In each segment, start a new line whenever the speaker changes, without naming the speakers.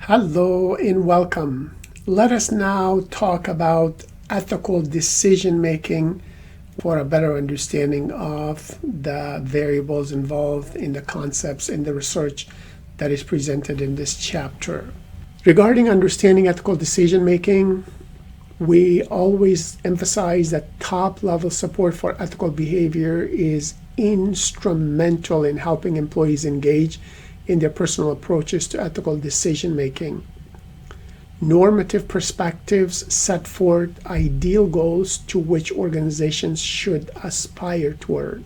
Hello and welcome. Let us now talk about ethical decision making for a better understanding of the variables involved in the concepts in the research that is presented in this chapter. Regarding understanding ethical decision making, we always emphasize that top level support for ethical behavior is instrumental in helping employees engage in their personal approaches to ethical decision making. Normative perspectives set forth ideal goals to which organizations should aspire toward.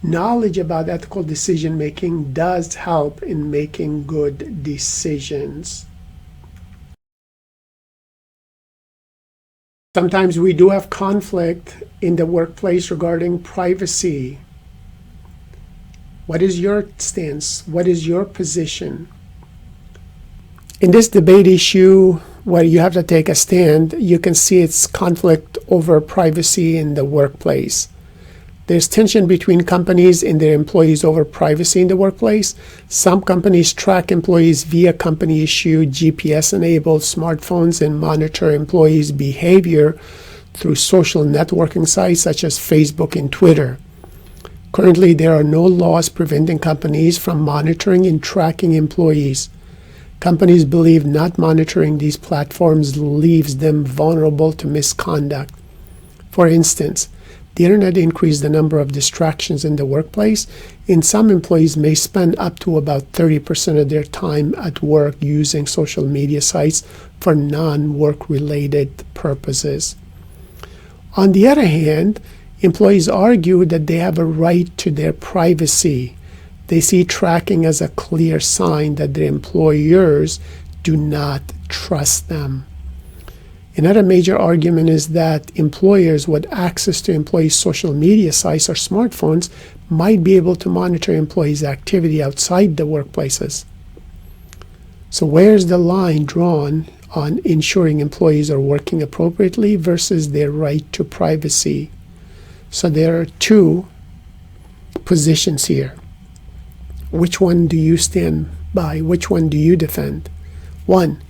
Knowledge about ethical decision making does help in making good decisions. Sometimes we do have conflict in the workplace regarding privacy. What is your stance? What is your position? In this debate issue, where you have to take a stand, you can see it's conflict over privacy in the workplace. There's tension between companies and their employees over privacy in the workplace. Some companies track employees via company-issued GPS-enabled smartphones and monitor employees' behavior through social networking sites such as Facebook and Twitter. Currently, there are no laws preventing companies from monitoring and tracking employees. Companies believe not monitoring these platforms leaves them vulnerable to misconduct. For instance, the internet increased the number of distractions in the workplace, and some employees may spend up to about 30% of their time at work using social media sites for non-work related purposes. On the other hand, employees argue that they have a right to their privacy. They see tracking as a clear sign that their employers do not trust them. Another major argument is that employers with access to employees' social media sites or smartphones might be able to monitor employees' activity outside the workplaces. So where's the line drawn on ensuring employees are working appropriately versus their right to privacy? So there are two positions here. Which one do you stand by? Which one do you defend? One,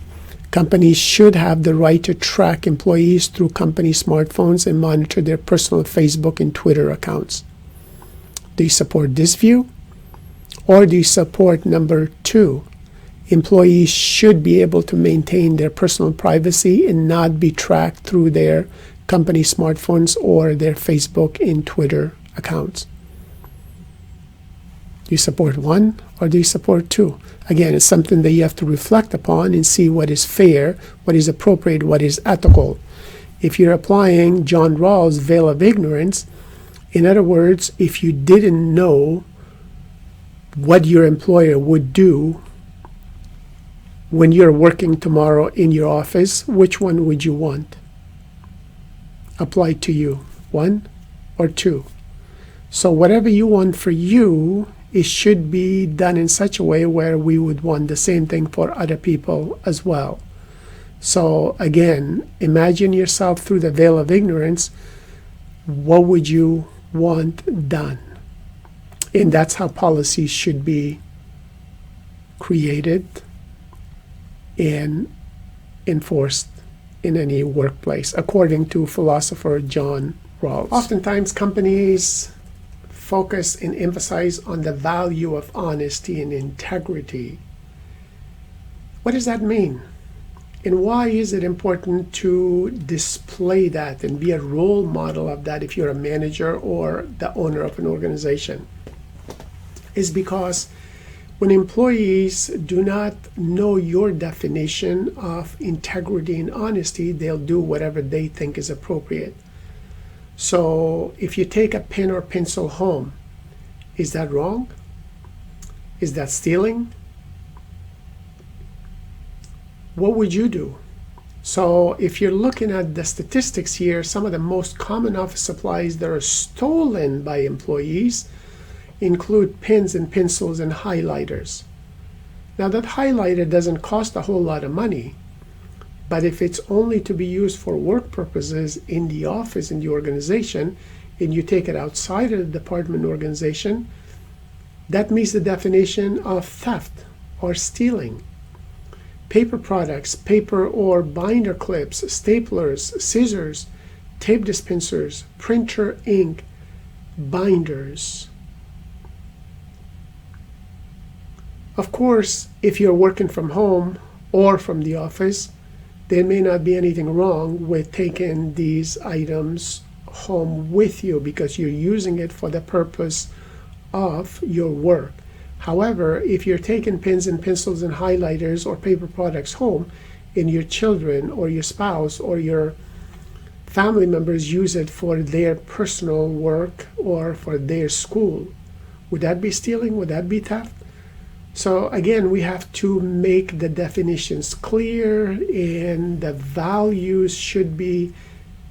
companies should have the right to track employees through company smartphones and monitor their personal Facebook and Twitter accounts. Do you support this view? Or do you support number two? Employees should be able to maintain their personal privacy and not be tracked through their company smartphones or their Facebook and Twitter accounts. Do you support one or do you support two? Again, it's something that you have to reflect upon and see what is fair, what is appropriate, what is ethical. If you're applying John Rawls' veil of ignorance, in other words, if you didn't know what your employer would do when you're working tomorrow in your office, which one would you want applied to you, one or two? So whatever you want for you, it should be done in such a way where we would want the same thing for other people as well. So again, imagine yourself through the veil of ignorance. What would you want done? And that's how policies should be created and enforced in any workplace, according to philosopher John Rawls. Oftentimes, companies focus and emphasize on the value of honesty and integrity. What does that mean? And why is it important to display that and be a role model of that if you're a manager or the owner of an organization? Is because when employees do not know your definition of integrity and honesty, they'll do whatever they think is appropriate. So if you take a pen or pencil home, is that wrong? Is that stealing? What would you do? So if you're looking at the statistics here, some of the most common office supplies that are stolen by employees include pens and pencils and highlighters. Now that highlighter doesn't cost a whole lot of money, but if it's only to be used for work purposes in the office, in the organization, and you take it outside of the department organization, that meets the definition of theft or stealing. paper products, paper or binder clips, staplers, scissors, tape dispensers, printer ink, binders. Of course, if you're working from home or from the office, there may not be anything wrong with taking these items home with you because you're using it for the purpose of your work. However, if you're taking pens and pencils and highlighters or paper products home and your children or your spouse or your family members use it for their personal work or for their school, would that be stealing? Would that be theft? So again, we have to make the definitions clear, and the values should be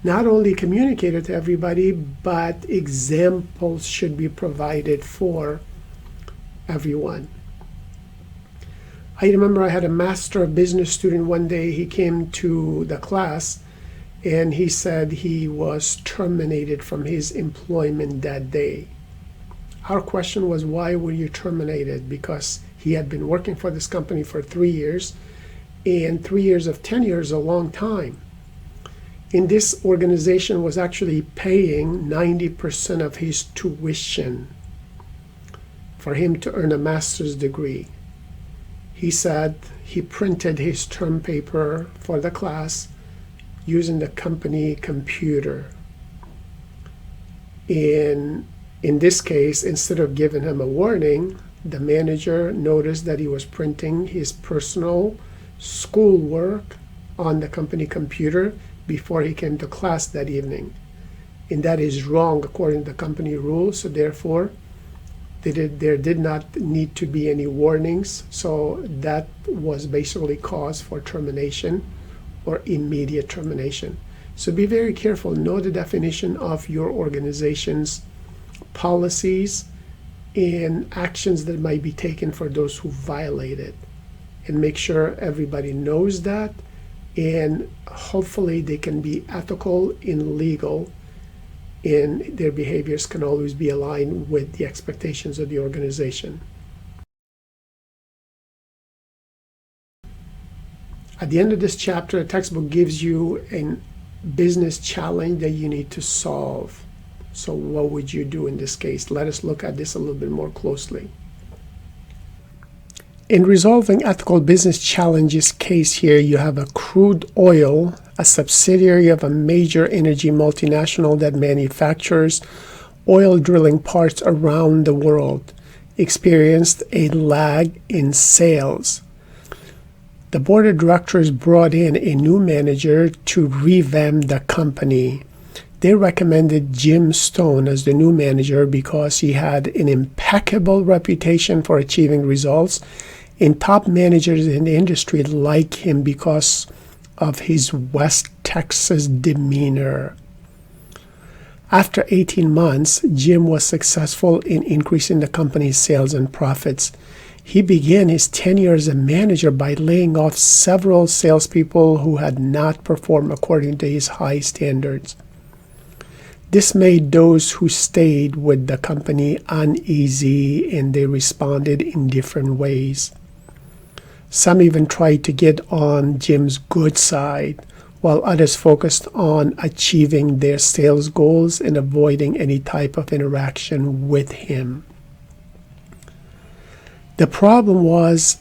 not only communicated to everybody, but examples should be provided for everyone. I remember I had a Master of Business student one day. He came to the class and he said he was terminated from his employment that day. Our question was, why were you terminated? Because he had been working for this company for 3 years, and 3 years of tenure is a long time. And this organization was actually paying 90% of his tuition for him to earn a master's degree. He said he printed his term paper for the class using the company computer. In this case, instead of giving him a warning, the manager noticed that he was printing his personal schoolwork on the company computer before he came to class that evening. And that is wrong according to the company rules, so therefore there did not need to be any warnings. So that was basically cause for termination or immediate termination. So be very careful. Know the definition of your organization's policies and actions that might be taken for those who violate it. And make sure everybody knows that, and hopefully they can be ethical and legal, and their behaviors can always be aligned with the expectations of the organization. At the end of this chapter, the textbook gives you a business challenge that you need to solve. So what would you do in this case? Let us look at this a little bit more closely. In resolving ethical business challenges case here, you have a crude oil, a subsidiary of a major energy multinational that manufactures oil drilling parts around the world, experienced a lag in sales. The board of directors brought in a new manager to revamp the company. They recommended Jim Stone as the new manager because he had an impeccable reputation for achieving results, and top managers in the industry like him because of his West Texas demeanor. After 18 months, Jim was successful in increasing the company's sales and profits. He began his tenure as a manager by laying off several salespeople who had not performed according to his high standards. This made those who stayed with the company uneasy, and they responded in different ways. Some even tried to get on Jim's good side, while others focused on achieving their sales goals and avoiding any type of interaction with him. The problem was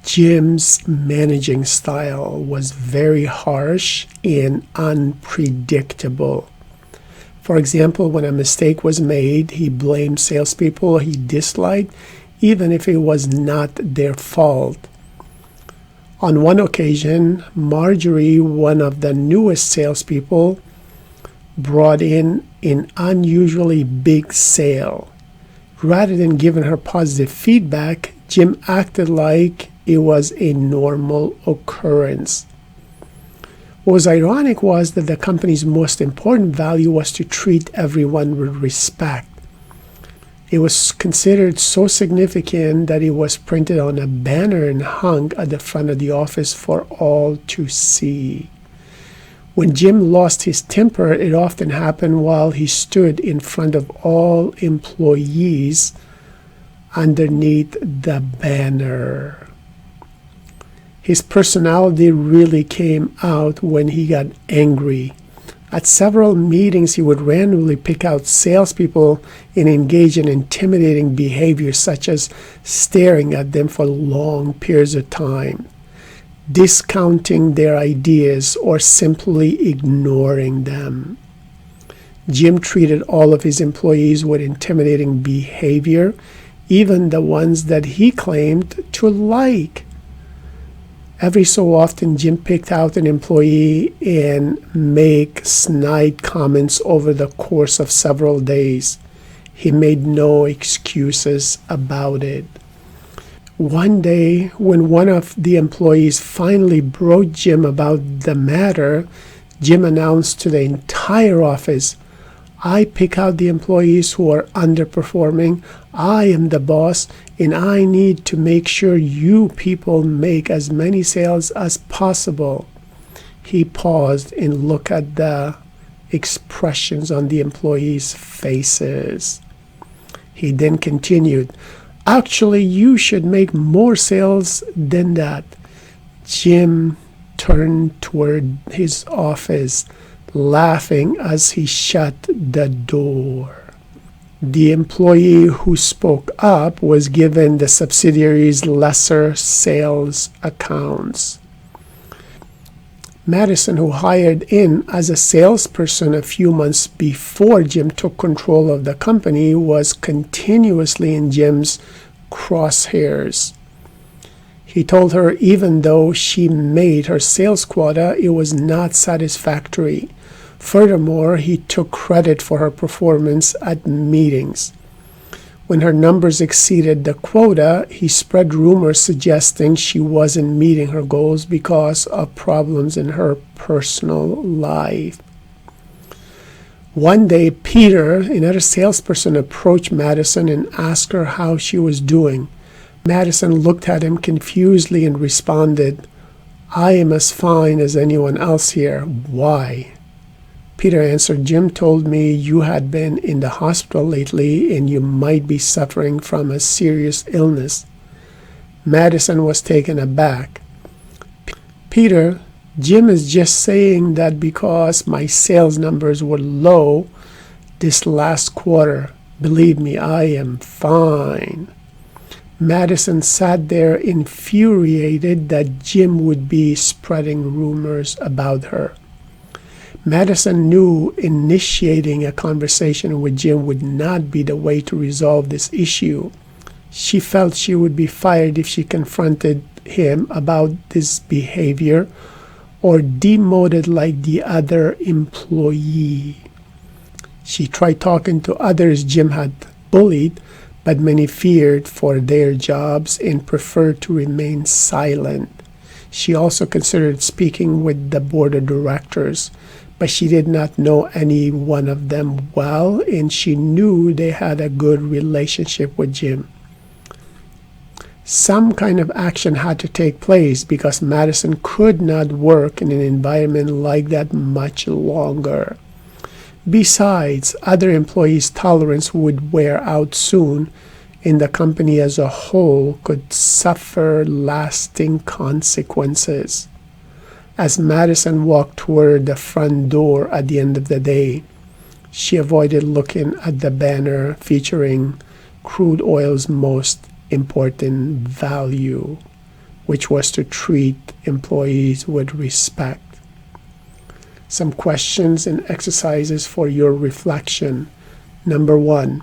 Jim's managing style was very harsh and unpredictable. For example, when a mistake was made, he blamed salespeople he disliked, even if it was not their fault. On one occasion, Marjorie, one of the newest salespeople, brought in an unusually big sale. Rather than giving her positive feedback, Jim acted like it was a normal occurrence. What was ironic was that the company's most important value was to treat everyone with respect. It was considered so significant that it was printed on a banner and hung at the front of the office for all to see. When Jim lost his temper, it often happened while he stood in front of all employees underneath the banner. His personality really came out when he got angry. At several meetings, he would randomly pick out salespeople and engage in intimidating behavior, such as staring at them for long periods of time, discounting their ideas, or simply ignoring them. Jim treated all of his employees with intimidating behavior, even the ones that he claimed to like. Every so often, Jim picked out an employee and make snide comments over the course of several days. He made no excuses about it. One day, when one of the employees finally broached Jim about the matter, Jim announced to the entire office, "I pick out the employees who are underperforming. I am the boss, and I need to make sure you people make as many sales as possible." He paused and looked at the expressions on the employees' faces. He then continued, "Actually, you should make more sales than that." Jim turned toward his office, laughing as he shut the door. The employee who spoke up was given the subsidiary's lesser sales accounts. Madison, who hired in as a salesperson a few months before Jim took control of the company, was continuously in Jim's crosshairs. He told her even though she made her sales quota, it was not satisfactory. Furthermore, he took credit for her performance at meetings. When her numbers exceeded the quota, he spread rumors suggesting she wasn't meeting her goals because of problems in her personal life. One day, Peter, another salesperson, approached Madison and asked her how she was doing. Madison looked at him confusedly and responded, "I am as fine as anyone else here. Why?" Peter answered, "Jim told me you had been in the hospital lately and you might be suffering from a serious illness." Madison was taken aback. "Peter, Jim is just saying that because my sales numbers were low this last quarter. Believe me, I am fine." Madison sat there infuriated that Jim would be spreading rumors about her. Madison knew initiating a conversation with Jim would not be the way to resolve this issue. She felt she would be fired if she confronted him about this behavior or demoted like the other employee. She tried talking to others Jim had bullied, but many feared for their jobs and preferred to remain silent. She also considered speaking with the board of directors, but she did not know any one of them well, and she knew they had a good relationship with Jim. Some kind of action had to take place because Madison could not work in an environment like that much longer. Besides, other employees' tolerance would wear out soon, and the company as a whole could suffer lasting consequences. As Madison walked toward the front door at the end of the day, she avoided looking at the banner featuring crude oil's most important value, which was to treat employees with respect. Some questions and exercises for your reflection. Number 1,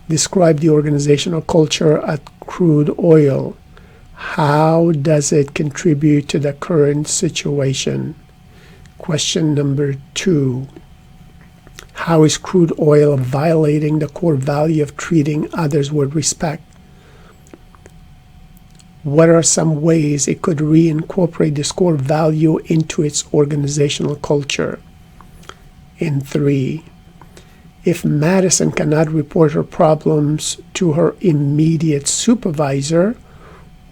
describe the organizational culture at Crude Oil. How does it contribute to the current situation? Question number 2, how is crude oil violating the core value of treating others with respect? What are some ways it could reincorporate this core value into its organizational culture? And 3, if Madison cannot report her problems to her immediate supervisor,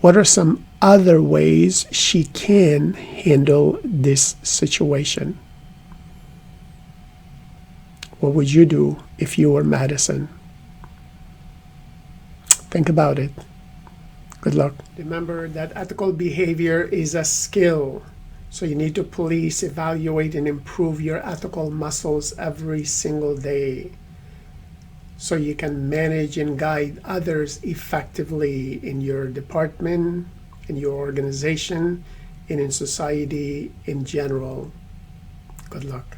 what are some other ways she can handle this situation? What would you do if you were Madison? Think about it. Good luck. Remember that ethical behavior is a skill. So you need to police, evaluate, and improve your ethical muscles every single day, so you can manage and guide others effectively in your department, in your organization, and in society in general. Good luck.